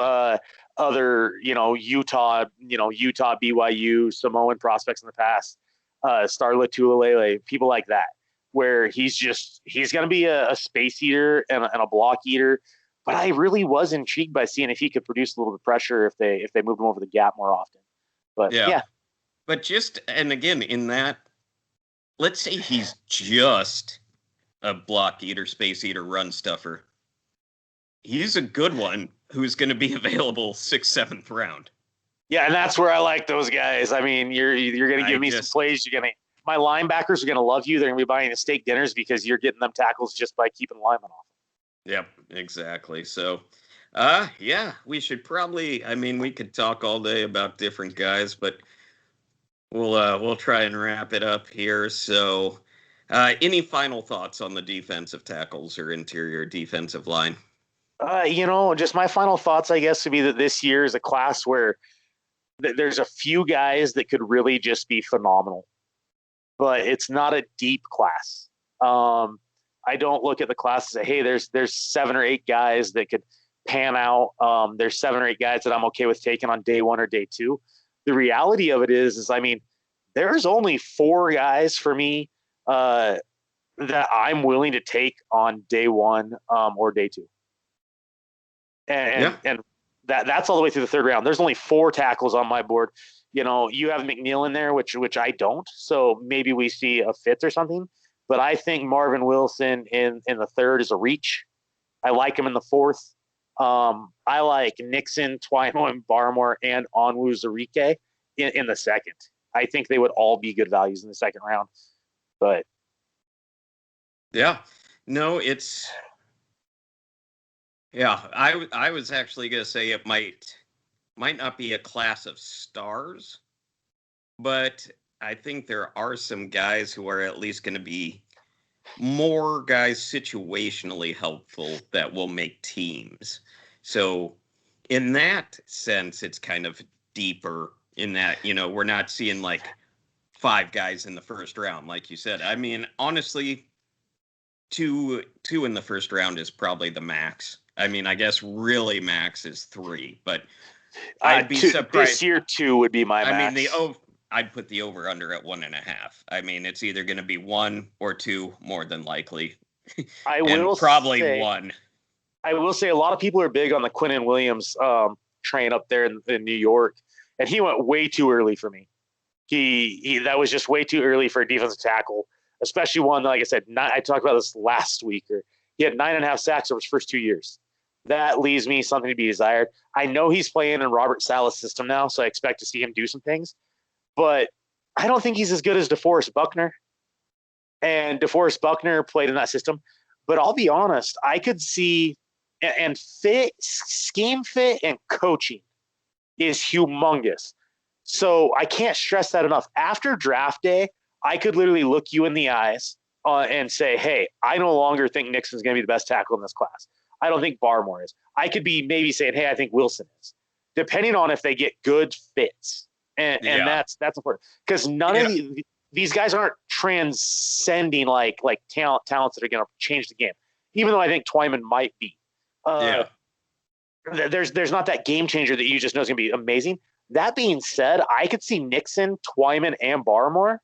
other, Utah, BYU Samoan prospects in the past, Starla Tulalele, people like that, where he's going to be a space eater and a block eater. But I really was intrigued by seeing if he could produce a little bit of pressure if they moved him over the gap more often. But yeah. But and again, in that, let's say he's just a block eater, space eater, run stuffer. He's a good one who's going to be available 6th, 7th round. Yeah, and that's where I like those guys. I mean, you're going to give me some plays. My linebackers are going to love you. They're going to be buying the steak dinners because you're getting them tackles just by keeping linemen off. Yep, exactly. So, we should probably. I mean, we could talk all day about different guys, but we'll try and wrap it up here. So, any final thoughts on the defensive tackles or interior defensive line? Just my final thoughts, I guess, would be that this year is a class where there's a few guys that could really just be phenomenal, but it's not a deep class. I don't look at the class and say, hey, there's 7 or 8 guys that could pan out. There's 7 or 8 guys that I'm okay with taking on day 1 or day 2. The reality of it is I mean, there's only 4 guys for me that I'm willing to take on day 1 or day 2. And that's all the way through the 3rd round. There's only 4 tackles on my board. You have McNeil in there, which I don't. So maybe we see a 5th or something. But I think Marvin Wilson in the 3rd is a reach. I like him in the 4th. I like Nixon, Twyman, Barmore, and Onwuzurike in the 2nd. I think they would all be good values in the 2nd round. But yeah, no, it's. Yeah, I was actually going to say it might not be a class of stars, but I think there are some guys who are at least going to be more guys situationally helpful that will make teams. So in that sense, it's kind of deeper in that, we're not seeing like 5 guys in the 1st round, like you said. I mean, honestly, two in the 1st round is probably the max. I mean, I guess really max is 3, but I'd be surprised. This year 2 would be my max. I mean, I'd put the over under at 1.5. I mean, it's either going to be 1 or 2 more than likely. Probably 1. I will say a lot of people are big on the Quinnen Williams train up there in New York, and he went way too early for me. That was just way too early for a defensive tackle, especially one, like I said, I talked about this last week. He had 9.5 sacks over his first 2 years. That leaves me something to be desired. I know he's playing in Robert Saleh's system now, so I expect to see him do some things. But I don't think he's as good as DeForest Buckner. And DeForest Buckner played in that system. But I'll be honest, I could see and scheme fit and coaching is humongous. So I can't stress that enough. After draft day, I could literally look you in the eyes and say, hey, I no longer think Nixon's going to be the best tackle in this class. I don't think Barmore is. I could be maybe saying, hey, I think Wilson is, depending on if they get good fits. And that's important because none of these guys aren't transcending like talents that are going to change the game. Even though I think Twyman might be. There's not that game changer that you just know is going to be amazing. That being said, I could see Nixon, Twyman, and Barmore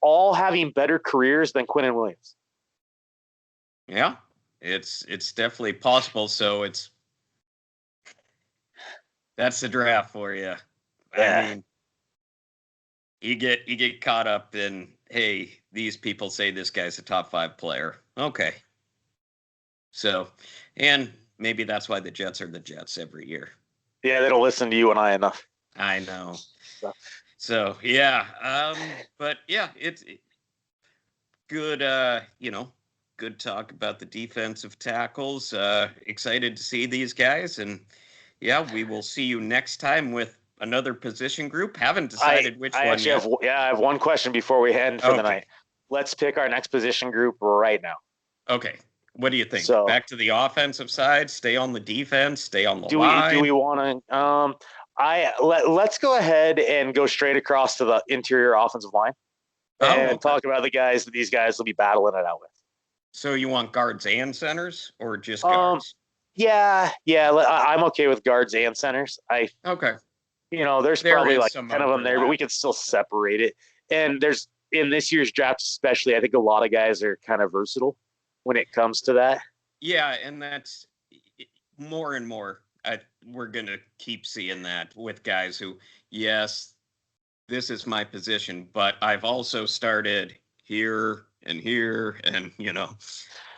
all having better careers than Quinnen Williams. Yeah, it's definitely possible. So that's the draft for you. Yeah. I mean, you get caught up in, hey, these people say this guy's a top 5 player. Okay. So, and maybe that's why the Jets are the Jets every year. Yeah, they don't listen to you and I enough. I know. So yeah, but yeah, it's good. Good talk about the defensive tackles. Excited to see these guys, and yeah, we will see you next time with another position group. Haven't decided which one. I have one question before we end for the night. Let's pick our next position group right now. Okay. What do you think? So Back to the offensive side, stay on the defense, stay on the do line? we want to? Let's go ahead and go straight across to the interior offensive line and Okay. talk about the guys that these guys will be battling it out with. So you want guards and centers, or just guards? Yeah. I'm okay with guards and centers. Okay. There's There probably is like some 10 of them there, but overlap. we can still separate it. And there's in this year's draft, especially, I think a lot of guys are kind of versatile when it comes to that. Yeah, and that's more and more. We're going to keep seeing that with guys who, yes, this is my position, but I've also started here and here, and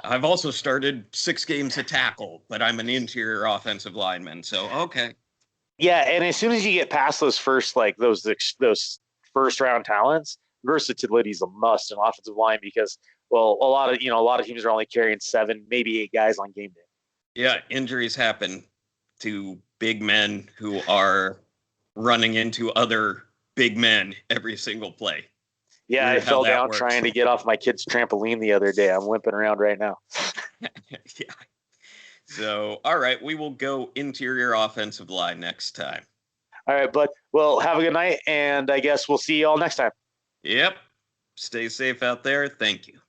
I've also started 6 games of tackle, but I'm an interior offensive lineman. So okay. Yeah, and as soon as you get past those first those first round talents, versatility is a must in offensive line because a lot of teams are only carrying 7, maybe 8 guys on game day. Yeah, injuries happen to big men who are running into other big men every single play. Yeah, Weird I fell down works. trying to get off my kid's trampoline the other day. I'm limping around right now. Yeah. So, all right, we will go interior offensive line next time. All right, bud. Well, have a good night, and I guess we'll see you all next time. Yep. Stay safe out there. Thank you.